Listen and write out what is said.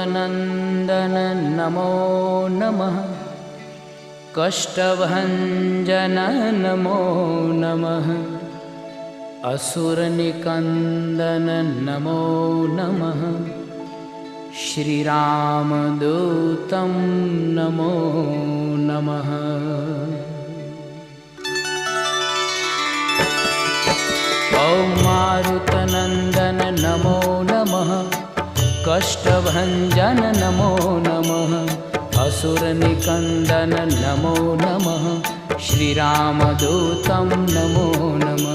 मारुतनन्दन नमो नमः। कष्टभञ्जन नमो नमः। असुरनिकन्दन नमो नमः। श्रीरामदूतं नमो नमः। ॐ मारुतनन्दन नमो नमः। कष्टभञ्जन नमो नमः। असुरनिकन्दन नमो नमः। श्रीरामदूतं नमो नमः।